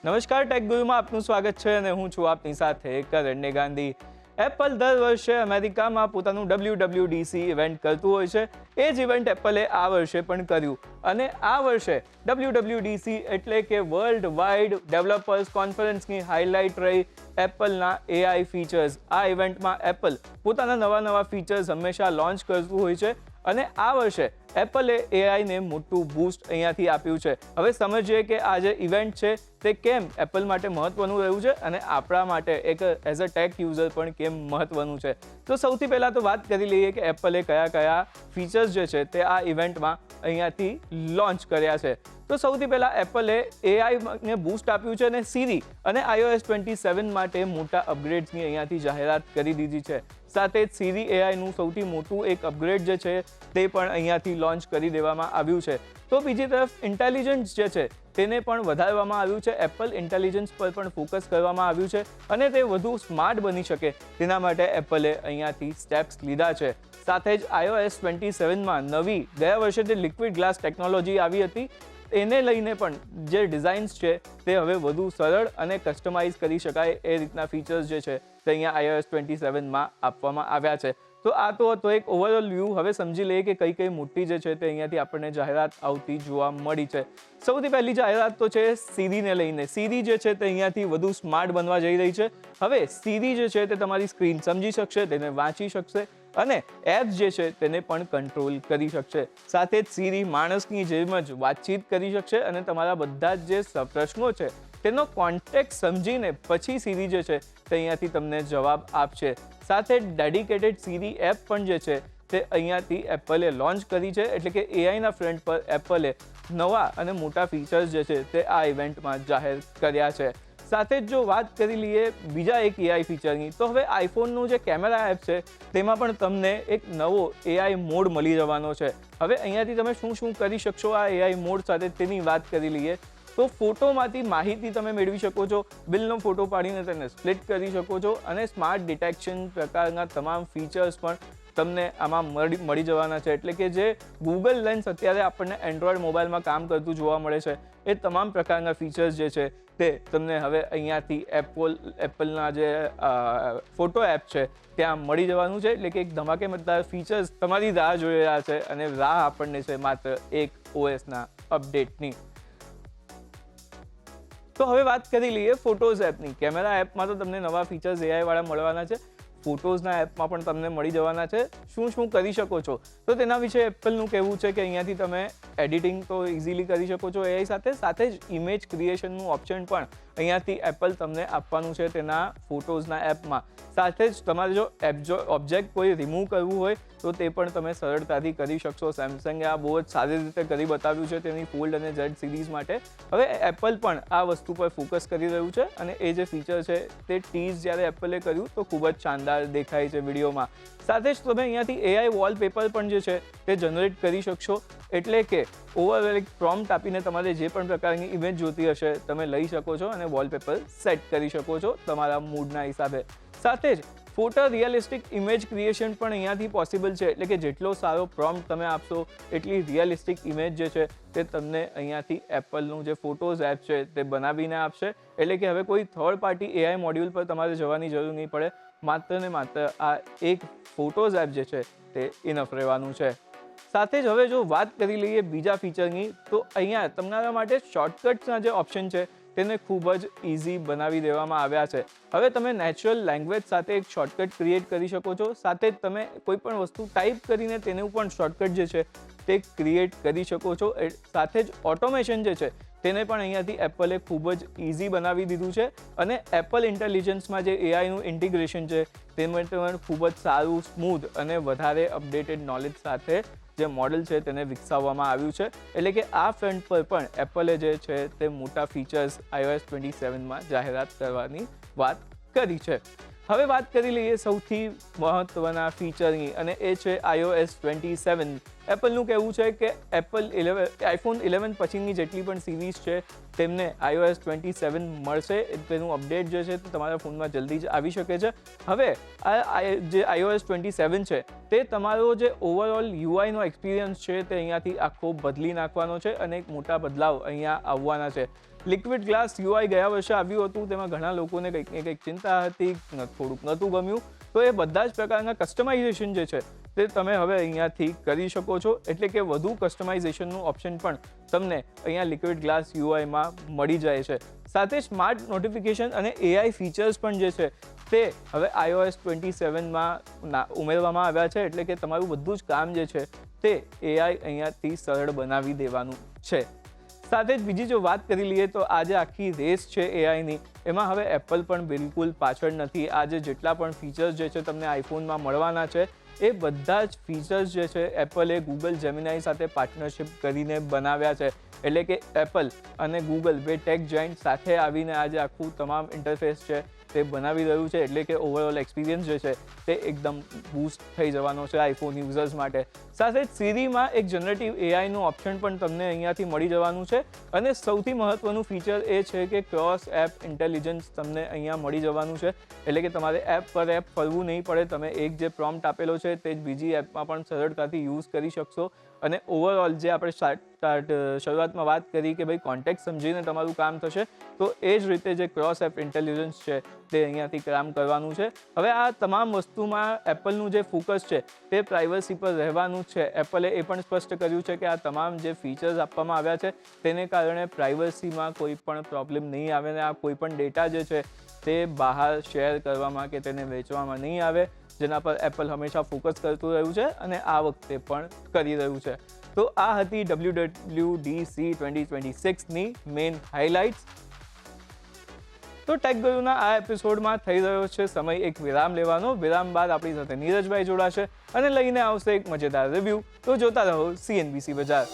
નમસ્કાર ટેક ગુરુમાં આપનું સ્વાગત છે અને હું છું આપની સાથે કરણ્ય ગાંધી. એપલ દર વર્ષે અમેરિકામાં પોતાનું WWDC ઇવેન્ટ કરતું હોય છે. એ જ ઇવેન્ટ એપલે આ વર્ષે પણ કર્યું અને આ વર્ષે WWDC એટલે કે વર્લ્ડ વાઇડ ડેવલપર્સ કોન્ફરન્સની હાઇલાઇટ રહી એપલના AI ફીચર્સ. આ ઇવેન્ટમાં એપલ પોતાના નવા ફીચર્સ હંમેશા લોન્ચ કરતું હોય છે અને આ વર્ષે એપલે એઆઈને મોટું બૂસ્ટ અહીંયાથી આપ્યું છે. હવે સમજીએ કે આ જે ઇવેન્ટ છે તે કેમ એપલ માટે મહત્વનું રહ્યું છે અને આપણા માટે એક એઝ અ ટેક યુઝર પણ કેમ મહત્વનું છે. તો સૌથી પહેલાં તો વાત કરી લઈએ કે એપલે કયા ફીચર્સ જે છે તે આ ઇવેન્ટમાં અહીંયાથી લોન્ચ કર્યા છે. તો સૌથી પહેલાં એપલે એઆઈને બૂસ્ટ આપ્યું છે અને સીરી અને iOS 27 માટે મોટા અપગ્રેડ્સની અહીંયાથી જાહેરાત કરી દીધી છે. સાથે જ સીરી એઆઈનું સૌથી મોટું એક અપગ્રેડ જે છે તે પણ અહીંયાથી લોન્ચ કરી દેવામાં આવ્યું છે. તો બીજી તરફ ઇન્ટેલિજન્સ જે છે તેને પણ વધારવામાં આવ્યું છે. એપલ ઇન્ટેલિજન્સ પર પણ ફોકસ કરવામાં આવ્યું છે અને તે વધુ સ્માર્ટ બની શકે તેના માટે એપલે અહીંયાથી સ્ટેપ્સ લીધા છે. સાથે જ iOS 27માં નવી ગયા વર્ષે જે લિક્વિડ ગ્લાસ ટેકનોલોજી આવી હતી એને લઈને પણ જે ડિઝાઇન્સ છે તે હવે વધુ સરળ અને કસ્ટમાઇઝ કરી શકાય એ રીતના ફીચર્સ જે છે તે અહીંયા iOS 27માં આપવામાં આવ્યા છે. તો આ તો હતો એક ઓવરઓલ વ્યૂ. હવે સમજી લઈએ કે કઈ મોટી જે છે તે અહીંયાથી આપણને જાહેરાત આવતી જોવા મળી છે. સૌથી પહેલી જાહેરાત તો છે સીરીને લઈને. સીરી જે છે તે અહીંયાથી વધુ સ્માર્ટ બનવા જઈ રહી છે. હવે સીરી જે છે તે તમારી સ્ક્રીન સમજી શકશે, તેને વાંચી શકશે અને એપ્સ જે છે તેને પણ કંટ્રોલ કરી શકશે. સાથે જ સીરી માણસની જેમ જ વાતચીત કરી શકશે અને તમારા બધા જ જે પ્રશ્નો છે તેનો કોન્ટેક્ટ સમજીને પછી સીરી જે છે તે અહીંયાથી તમને જવાબ આપશે. સાથે ડેડિકેટેડ સીરી એપ પણ જે છે તે અહીંયાથી એપલે લોન્ચ કરી છે. એટલે કે એઆઈના ફ્રન્ટ પર એપલે નવા અને મોટા ફીચર્સ જે છે તે આ ઇવેન્ટમાં જાહેર કર્યા છે. સાથે જ જો વાત કરી લઈએ બીજા એક એઆઈ ફીચરની, તો હવે આઈફોનનું જે કેમેરા એપ છે તેમાં પણ તમને એક નવો એઆઈ મોડ મળી જવાનો છે. હવે અહીંયાથી તમે શું કરી શકશો આ એઆઈ મોડ સાથે તેની વાત કરી લઈએ તો ફોટોમાંથી માહિતી તમે મેળવી શકો છો. બિલનો ફોટો પાડીને તેને સ્પ્લિટ કરી શકો છો અને સ્માર્ટ ડિટેક્શન પ્રકારના તમામ ફીચર્સ પણ તમને આમાં મળી જવાના છે. એટલે કે જે ગૂગલ લેન્સ અત્યારે આપણને એન્ડ્રોઈડ મોબાઈલમાં કામ કરતું જોવા મળે છે એ તમામ પ્રકારના ફીચર્સ જે છે તે તમને હવે અહીંયાથી એપલના જે ફોટો એપ છે ત્યાં મળી જવાનું છે. એટલે કે એક ધમાકેદાર ફીચર્સ તમારી રાહ જોઈ રહ્યા છે અને રાહ આપણને છે માત્ર એક OSના અપડેટની. તો હવે વાત કરી લઈએ ફોટોઝ એપની. કેમેરા એપમાં તો તમને નવા ફીચર્સ એઆઈ વાળા મળવાના છે. ફોટોઝના એપમાં પણ તમને મળી જવાના છે. શું કરી શકો છો તો તેના વિશે એપલનું કહેવું છે કે અહીંયાથી તમે એડિટિંગ તો ઇઝીલી કરી શકો છો એઆઈ સાથે જ ઇમેજ ક્રિએશનનું ઓપ્શન પણ અહીંયાથી એપલ તમને આપવાનું છે તેના ફોટોઝના એપમાં. સાથે જ તમારે જો ઓબ્જેક્ટ કોઈ રિમૂવ કરવું હોય તો તે પણ તમે સરળતાથી કરી શકશો. સેમસંગે આ બહુ જ સારી રીતે કરી બતાવ્યું છે તેની ફોલ્ડ અને ઝેડ સિરીઝ માટે. હવે એપલ પણ આ વસ્તુ પર ફોકસ કરી રહ્યું છે અને એ જે ફીચર છે તે ટીઝ જ્યારે એપલે કર્યું તો ખૂબ જ શાનદાર દેખાય છે વિડીયોમાં. સાથે જ તમે અહીંયાથી એઆઈ વોલપેપર પણ જે છે તે જનરેટ કરી શકશો. એટલે કે ઓવરઓલ એક પ્રોમ્પ્ટ આપીને તમારે જે પણ પ્રકારની ઇમેજ જોતી હશે તમે લઈ શકો છો અને વોલપેપર સેટ કરી શકો છો તમારા મૂડના હિસાબે. સાથે જ ફોટો રિયલિસ્ટિક ઇમેજ ક્રિએશન પણ અહીંયાથી પોસિબલ છે. એટલે કે જેટલો સારો પ્રોમ્પ્ટ તમે આપશો એટલી રિયલિસ્ટિક ઇમેજ જે છે તે તમને અહીંયાથી એપલનું જે ફોટોઝ એપ છે તે બનાવીને આપશે. એટલે કે હવે કોઈ થર્ડ પાર્ટી એઆઈ મોડ્યુલ પર તમારે જવાની જરૂર નહીં પડે. માત્ર ને માત્ર આ એક ફોટોઝ એપ જે છે તે ઇનફ રહેવાનું છે. સાથે જ હવે જો વાત કરી લઈએ બીજા ફીચરની તો અહીંયા તમારા માટે શોર્ટકટ્સના જે ઓપ્શન છે તેને ખૂબ જ ઇઝી બનાવી દેવામાં આવ્યા છે. હવે તમે નેચરલ લેંગ્વેજ સાથે એક શોર્ટકટ ક્રિએટ કરી શકો છો. સાથે જ તમે કોઈ પણ વસ્તુ ટાઈપ કરીને તેનું પણ શોર્ટકટ જે છે તે ક્રિએટ કરી શકો છો. સાથે જ ઓટોમેશન જે છે તેને પણ અહીંયાથી એપલે ખૂબ જ ઇઝી બનાવી દીધું છે અને એપલ ઇન્ટેલિજન્સમાં જે એઆઈનું ઇન્ટિગ્રેશન છે તેમાં પણ ખૂબ જ સારું, સ્મૂધ અને વધારે અપડેટેડ નોલેજ સાથે જે મોડલ છે તેને વિકસાવવામાં આવ્યું છે. એટલે કે આ ફ્રન્ટ પર પણ એપલે જે છે તે મોટા ફીચર્સ iOS 27માં જાહેરાત કરવાની વાત કરી છે. હવે વાત કરી લઈએ સૌથી મહત્વના ફીચરની અને એ છે iOS 27. એપલનું કહેવું છે કે આઈફોન 11 પછીની જેટલી પણ સિરીઝ છે તેમને iOS 27 મળશે. તેનું અપડેટ જે છે તે તમારા ફોનમાં જલ્દી જ આવી શકે છે. હવે આ જે iOS 27 છે તે તમારો જે ઓવરઓલ યુઆઈનો એક્સપિરિયન્સ છે તે અહીંયાથી આખો બદલી નાખવાનો છે અને એક મોટા બદલાવ અહીંયા આવવાના છે. લિક્વિડ ગ્લાસ યુઆઈ ગયા વર્ષે આવ્યું હતું, તેમાં ઘણા લોકોને કંઈક ને કંઈક ચિંતા હતી, થોડુંક નહોતું ગમ્યું. તો એ બધા જ પ્રકારના કસ્ટમાઇઝેશન જે છે તે તમે હવે અહીંયાથી કરી શકો છો. એટલે કે વધુ કસ્ટમાઇઝેશનનું ઓપ્શન પણ તમને અહીંયા લિક્વિડ ગ્લાસ યુઆઈમાં મળી જાય છે. સાથે સ્માર્ટ નોટિફિકેશન અને એઆઈ ફીચર્સ પણ જે છે તે હવે iOS 27માં ઉમેરવામાં આવ્યા છે. એટલે કે તમારું બધું જ કામ જે છે તે એઆઈ અહીંયાથી સરળ બનાવી દેવાનું છે. સાથે જ બીજી જો વાત કરી લઈએ તો આ જે આખી રેસ છે એઆઈની, એમાં હવે એપલ પણ બિલકુલ પાછળ નથી. આજે જેટલા પણ ફીચર્સ જે છે તમને આઈફોનમાં મળવાના છે એ બધા જ ફીચર્સ જે છે એપલે ગૂગલ જેમિનાઈ સાથે પાર્ટનરશિપ કરીને બનાવ્યા છે. એટલે કે એપલ અને ગૂગલ બે ટેક જાયન્ટ સાથે આવીને આજે આખું તમામ ઇન્ટરફેસ છે તે બનાવી રહ્યું છે. એટલે કે ઓવરઓલ એક્સપિરિયન્સ જે છે તે એકદમ બૂસ્ટ થઈ જવાનો છે આઈફોન યુઝર્સ માટે. સાથે જ સિરીમાં એક જનરેટિવ એઆઈનું ઓપ્શન પણ તમને અહીંયાથી મળી જવાનું છે. અને સૌથી મહત્વનું ફીચર એ છે કે ક્રોસ એપ ઇન્ટેલિજન્સ તમને અહીંયા મળી જવાનું છે. એટલે કે તમારે એપ પર એપ ફરવું નહીં પડે. તમે એક જે પ્રોમ્પ્ટ આપેલો છે તે જ બીજી એપમાં પણ સરળતાથી યુઝ કરી શકશો. અને ઓવરઓલ જે આપણે શરૂઆતમાં વાત કરી કે ભાઈ કોન્ટેક્ટ સમજીને તમારું કામ થશે, તો એ જ રીતે જે ક્રોસ એપ ઇન્ટેલિજન્સ છે તે અહીંયાથી કામ કરવાનું છે. હવે આ તમામ વસ્તુમાં એપલનું જે ફોકસ છે તે પ્રાઇવસી પર રહેવાનું છે. એપલે એ પણ સ્પષ્ટ કર્યું છે કે આ તમામ જે ફીચર્સ આપવામાં આવ્યા છે તેને કારણે પ્રાઇવસીમાં કોઈ પણ પ્રોબ્લેમ નહીં આવે ને આ કોઈ પણ ડેટા જે છે તે બહાર શેર કરવામાં કે તેને વેચવામાં નહીં આવે, જેના પર એપલ હંમેશા ફોકસ કરતું રહ્યું છે અને આ વખતે પણ કરી રહ્યું છે. તો આ હતી WWDC 2026ની મેઇન હાઇલાઇટ્સ. તો ટેક ગુરુના આ એપિસોડમાં થઈ રહ્યો છે સમય એક વિરામ લેવાનો. વિરામ બાદ આપણી સાથે નીરજભાઈ જોડાશે અને લઈને આવશે એક મજેદાર રિવ્યૂ. તો જોતા રહો CNBC બજાર.